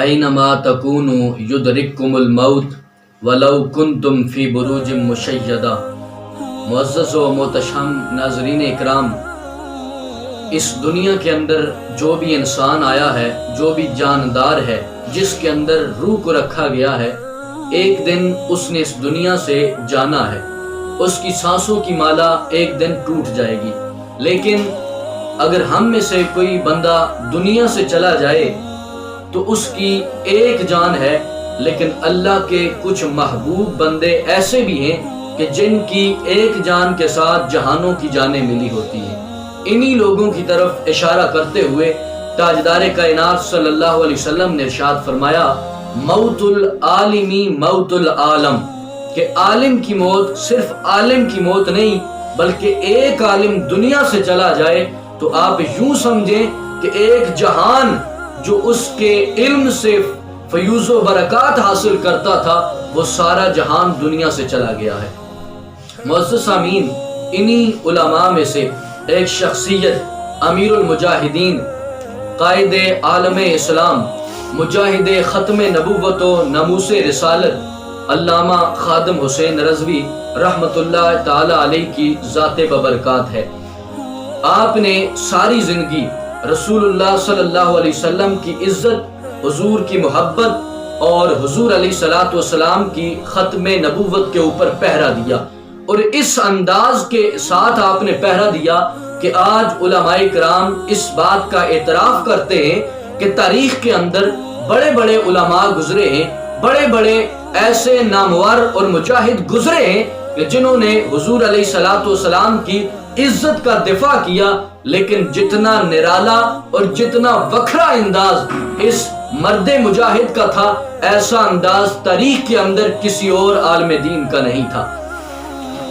Anima تکونوا یدرککم الموت ولو کنتم فی بروج مشیدہ۔ معزز و محتشم ناظرین اکرام، اس دنیا کے اندر جو بھی انسان آیا ہے، جو بھی جاندار ہے، جس کے اندر روح کو رکھا گیا ہے، ایک دن اس نے اس دنیا سے جانا ہے۔ اس کی سانسوں کی مالا ایک دن ٹوٹ جائے گی۔ لیکن اگر ہم میں سے کوئی بندہ دنیا سے چلا جائے تو اس کی ایک جان ہے، لیکن اللہ کے کچھ محبوب بندے ایسے بھی ہیں کہ جن کی ایک جان کے ساتھ جہانوں کی جانیں ملی ہوتی ہیں۔ انہی لوگوں کی طرف اشارہ کرتے ہوئے تاجدار کائنات صلی اللہ علیہ وسلم نے ارشاد فرمایا، موت العالمی موت العالم، کہ عالم کی موت صرف عالم کی موت نہیں بلکہ ایک عالم دنیا سے چلا جائے تو آپ یوں سمجھیں کہ ایک جہان جو اس کے علم سے فیوز و برکات حاصل کرتا تھا، وہ سارا جہان دنیا سے چلا گیا ہے۔ معزز سامعین، انہی علماء میں سے ایک شخصیت، امیر المجاہدین، قائد عالم اسلام، مجاہد ختم نبوت و ناموس رسالت، علامہ خادم حسین رضوی رحمت اللہ تعالی علیہ کی ذات ببرکات ہے۔ آپ نے ساری زندگی رسول اللہ صلی اللہ علیہ وسلم کی عزت، حضور کی محبت اور حضور علیہ الصلوۃ والسلام کی ختم نبوت کے اوپر پہرا دیا، اور اس انداز کے ساتھ آپ نے پہرا دیا کہ آج علماء کرام اس بات کا اعتراف کرتے ہیں کہ تاریخ کے اندر بڑے بڑے علماء گزرے ہیں، بڑے بڑے ایسے نامور اور مجاہد گزرے ہیں کہ جنہوں نے حضور علیہ الصلوۃ والسلام کی عزت کا دفاع کیا، لیکن جتنا نرالا اور جتنا وکھرا انداز اس مرد مجاہد کا تھا، ایسا انداز تاریخ کے اندر کسی اور عالم دین کا نہیں تھا۔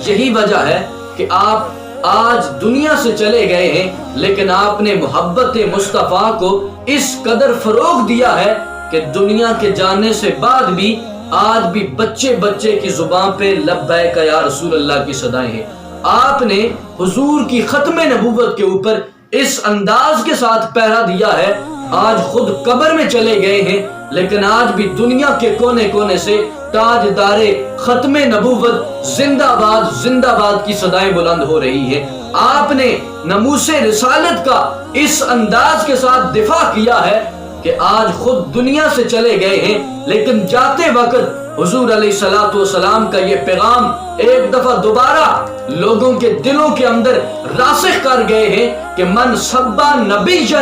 یہی وجہ ہے کہ آپ آج دنیا سے چلے گئے ہیں، لیکن آپ نے محبت مصطفیٰ کو اس قدر فروغ دیا ہے کہ دنیا کے جانے سے بعد بھی آج بھی بچے بچے کی زبان پہ لبیک یا رسول اللہ کی صدائیں ہیں۔ آپ نے حضور کی ختم نبوت کے اوپر اس انداز کے ساتھ پہرا دیا ہے، آج خود قبر میں چلے گئے ہیں، لیکن آج بھی دنیا کے کونے کونے سے تاجدار ختم نبوت زندہ باد زندہ باد کی صدائیں بلند ہو رہی ہیں۔ آپ نے ناموس رسالت کا اس انداز کے ساتھ دفاع کیا ہے کہ آج خود دنیا سے چلے گئے ہیں، لیکن جاتے وقت حضور علیہ الصلوۃ والسلام کا یہ پیغام ایک دفعہ دوبارہ لوگوں کے دلوں کے اندر راسخ کر گئے ہیں کہ من سبا نبیا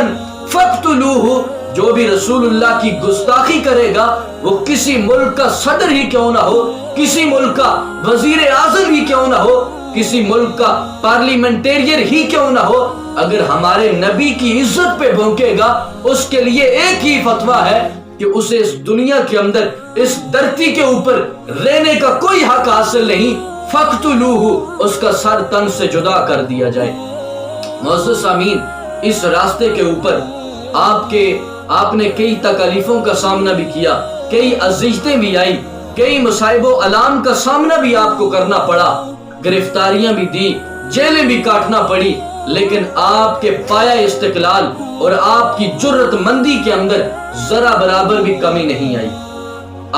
فاقتلوہ، جو بھی رسول اللہ کی گستاخی کرے گا، وہ کسی ملک کا صدر ہی کیوں نہ ہو، کسی ملک کا وزیر اعظم ہی کیوں نہ ہو، کسی ملک کا پارلیمنٹیرین ہی کیوں نہ ہو، اگر ہمارے نبی کی عزت پہ بھونکے گا، اس کے لیے ایک ہی فتویٰ ہے کہ اسے اس دنیا کے اندر اس دھرتی کے اوپر رہنے کا کوئی حق حاصل نہیں، فقتلوہ، اس کا سر تن سے جدا کر دیا جائے۔ معزز سامعین، اس راستے کے اوپر آپ نے کئی تکالیفوں کا سامنا بھی کیا، کئی اذیتیں بھی آئی، کئی مصائب و آلام کا سامنا بھی آپ کو کرنا پڑا، گرفتاریاں بھی دی، جیلیں بھی کاٹنا پڑی، لیکن آپ کے پایا استقلال اور آپ کی جرت مندی کے اندر ذرا برابر بھی کمی نہیں آئی۔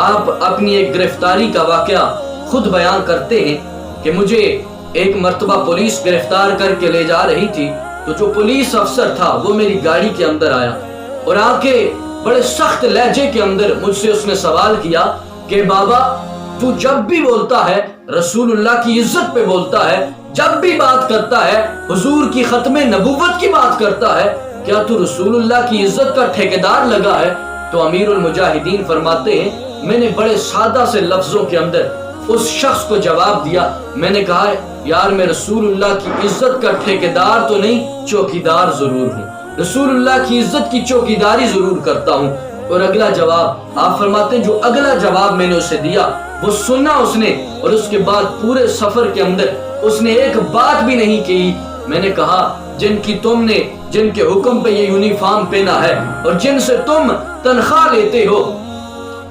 آپ اپنی ایک گرفتاری کا واقعہ خود بیان کرتے ہیں کہ مجھے ایک مرتبہ پولیس گرفتار کر کے لے جا رہی تھی، تو جو پولیس افسر تھا وہ میری گاڑی کے اندر آیا اور آ کے بڑے سخت لہجے کے اندر مجھ سے اس نے سوال کیا کہ بابا، تو جب بھی بولتا ہے رسول اللہ کی عزت پہ بولتا ہے، جب بھی بات کرتا ہے حضور کی ختم نبوت کی بات کرتا ہے، کیا تو رسول اللہ کی عزت کا ٹھیکیدار لگا ہے؟ تو امیر المجاہدین فرماتے ہیں، میں نے بڑے سادہ سے لفظوں کے اندر اس شخص کو جواب دیا، میں نے کہا یار میں رسول اللہ کی عزت کا ٹھیکیدار تو نہیں، چوکیدار ضرور ہوں، رسول اللہ کی عزت کی چوکیداری ضرور کرتا ہوں۔ اور اگلا جواب آپ فرماتے ہیں جو اگلا جواب میں نے اسے دیا وہ سنا اس نے، اور اس کے بعد پورے سفر کے اندر اس نے ایک بات بھی نہیں کی۔ میں نے کہا جن کے حکم پہ یہ یونیفارم پہنا ہے اور جن سے تم تنخواہ لیتے ہو،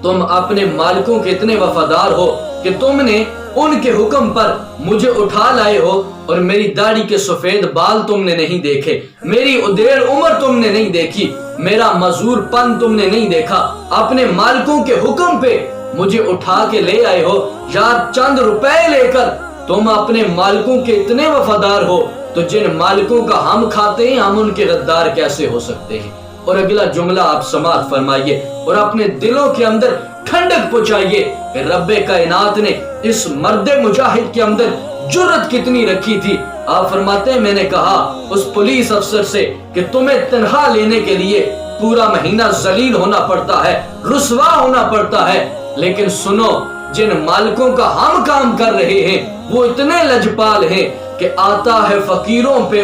تم اپنے مالکوں کے اتنے وفادار ہو کہ تم نے ان کے حکم پر مجھے اٹھا لائے ہو اور میری داڑھی کے سفید بال تم نے نہیں دیکھے، میری ادیر عمر تم نے نہیں دیکھی، میرا مزور پن تم نے نہیں دیکھا، اپنے مالکوں کے حکم پہ مجھے اٹھا کے لے آئے ہو، یا چند روپے لے کر تم اپنے مالکوں کے اتنے وفادار ہو تو جن مالکوں کا ہم کھاتے ہیں ہم ان کے غدار کیسے ہو سکتے ہیں؟ اور اگلا جملہ آپ سماعت فرمائیے اور اپنے دلوں کے اندر ٹھنڈک پہنچائیے کہ رب کائنات نے اس مرد مجاہد کے اندر جرت کتنی رکھی تھی۔ آپ فرماتے ہیں میں نے کہا اس پولیس افسر سے کہ تمہیں تنہا لینے کے لیے پورا مہینہ ذلیل ہونا پڑتا ہے، رسوا ہونا پڑتا ہے، لیکن سنو جن مالکوں کا ہم کام کر رہے ہیں وہ اتنے لجپال ہیں کہ آتا ہے فقیروں پہ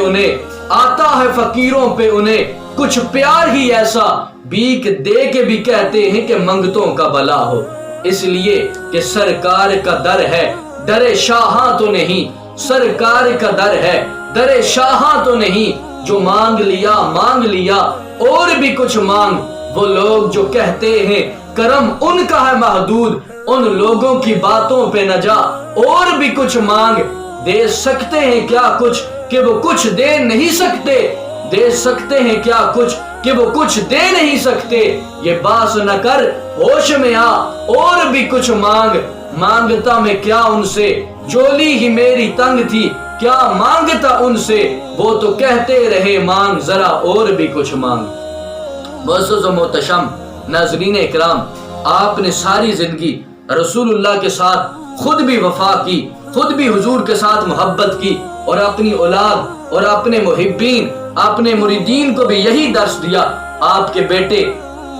انہیں کچھ پیار ہی ایسا بھیک دے کے بھی کہتے ہیں کہ منگتوں کا بلا ہو۔ اس لیے کہ سرکار کا در ہے، در شاہاں تو نہیں، سرکار کا در ہے، در شاہاں تو نہیں، جو مانگ لیا اور بھی کچھ مانگ۔ وہ لوگ جو کہتے ہیں کرم ان کا ہے محدود، ان لوگوں کی باتوں پہ نہ جا اور بھی کچھ مانگ۔ دے سکتے ہیں کیا کچھ کہ وہ کچھ دے نہیں سکتے، دے سکتے ہیں کیا کچھ کہ وہ کچھ دے نہیں سکتے، یہ باس نہ کر ہوش میں آ اور بھی کچھ مانگ۔ مانگتا میں کیا ان سے، جولی ہی میری تنگ تھی، کیا مانگتا ان سے، وہ تو کہتے رہے مانگ ذرا اور بھی کچھ مانگ۔ معزز و محتشم ناظرین اکرام، آپ نے ساری زندگی رسول اللہ کے ساتھ خود بھی وفا کی، خود بھی حضور کے ساتھ محبت کی، اور اپنی اولاد اور اپنے محبین، اپنے مریدین کو بھی یہی درس دیا۔ آپ کے بیٹے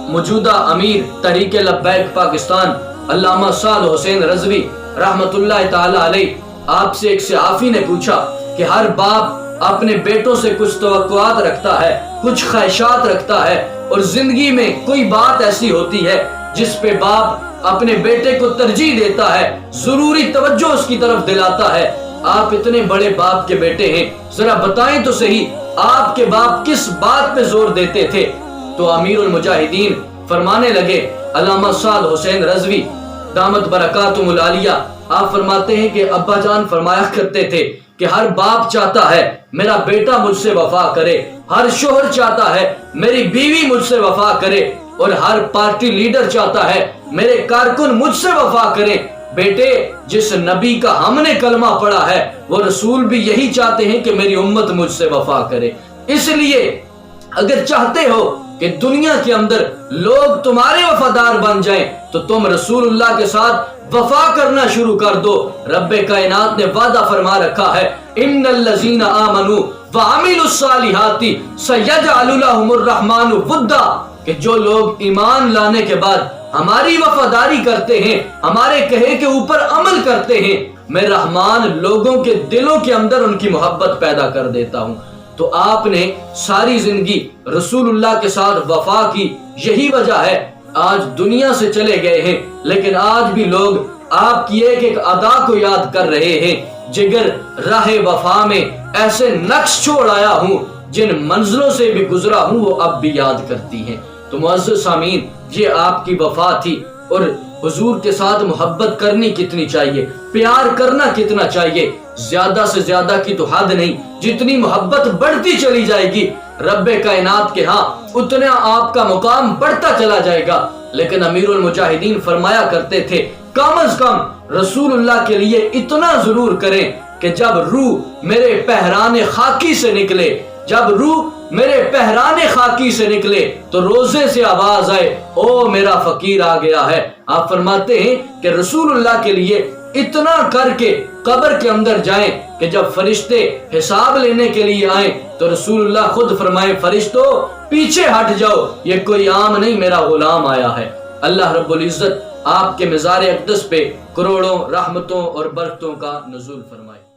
موجودہ امیر تحریک لبیک پاکستان علامہ سعد حسین رضوی رحمت اللہ تعالی علیہ، آپ سے ایک صحافی نے پوچھا کہ ہر باپ اپنے بیٹوں سے کچھ توقعات رکھتا ہے، کچھ خواہشات رکھتا ہے، اور زندگی میں کوئی بات ایسی ہوتی ہے جس پہ باپ اپنے بیٹے کو ترجیح دیتا ہے، ضروری توجہ اس کی طرف دلاتا ہے۔ آپ اتنے بڑے باپ کے بیٹے ہیں، ذرا بتائیں تو صحیح آپ کے باپ کس بات پہ زور دیتے تھے؟ تو امیر المجاہدین فرمانے لگے، علامہ سعد حسین رضوی دامت برکاتہم العالیہ، آپ فرماتے ہیں کہ ابا جان فرمایا کرتے تھے کہ ہر باپ چاہتا ہے میرا بیٹا مجھ سے وفا کرے، ہر شوہر چاہتا ہے میری بیوی مجھ سے وفا کرے، اور ہر پارٹی لیڈر چاہتا ہے میرے کارکن مجھ سے وفا کریں۔ بیٹے جس نبی کا ہم نے کلمہ پڑھا ہے وہ رسول بھی یہی چاہتے ہیں کہ میری امت مجھ سے وفا کرے۔ اس لیے اگر چاہتے ہو کہ دنیا کے اندر لوگ تمہارے وفادار بن جائیں تو تم رسول اللہ کے ساتھ وفا کرنا شروع کر دو۔ رب کائنات نے وعدہ فرما رکھا ہے، ان الذین آمنوا وعملوا الصالحات سیجعل لهم الرحمن ودا، کہ جو لوگ ایمان لانے کے بعد ہماری وفاداری کرتے ہیں، ہمارے کہے کے اوپر عمل کرتے ہیں، میں رحمان لوگوں کے دلوں کے اندر ان کی محبت پیدا کر دیتا ہوں۔ تو آپ نے ساری زندگی رسول اللہ کے ساتھ وفا کی، یہی وجہ ہے آج دنیا سے چلے گئے ہیں، لیکن آج بھی لوگ آپ کی ایک ایک ادا کو یاد کر رہے ہیں۔ جگر راہ وفا میں ایسے نقش چھوڑ آیا ہوں، جن منزلوں سے بھی گزرا ہوں وہ اب بھی یاد کرتی ہیں۔ تو معزز سامعین، یہ آپ کی وفا تھی، اور حضور کے ساتھ محبت کرنی کتنی چاہیے، پیار کرنا کتنا چاہیے، زیادہ سے زیادہ کی تو حد نہیں، جتنی محبت بڑھتی چلی جائے گی رب کائنات کے ہاں اتنا آپ کا مقام بڑھتا چلا جائے گا۔ لیکن امیر المجاہدین فرمایا کرتے تھے کم از کم رسول اللہ کے لیے اتنا ضرور کریں کہ جب روح میرے پہران خاکی سے نکلے، جب روح میرے پہرانے خاکی سے نکلے تو روزے سے آواز آئے او میرا فقیر آ گیا ہے۔ آپ فرماتے ہیں کہ رسول اللہ کے لیے اتنا کر کے قبر کے اندر جائیں کہ جب فرشتے حساب لینے کے لیے آئیں تو رسول اللہ خود فرمائیں فرشتوں پیچھے ہٹ جاؤ، یہ کوئی عام نہیں میرا غلام آیا ہے۔ اللہ رب العزت آپ کے مزار اقدس پہ کروڑوں رحمتوں اور برکتوں کا نزول فرمائے۔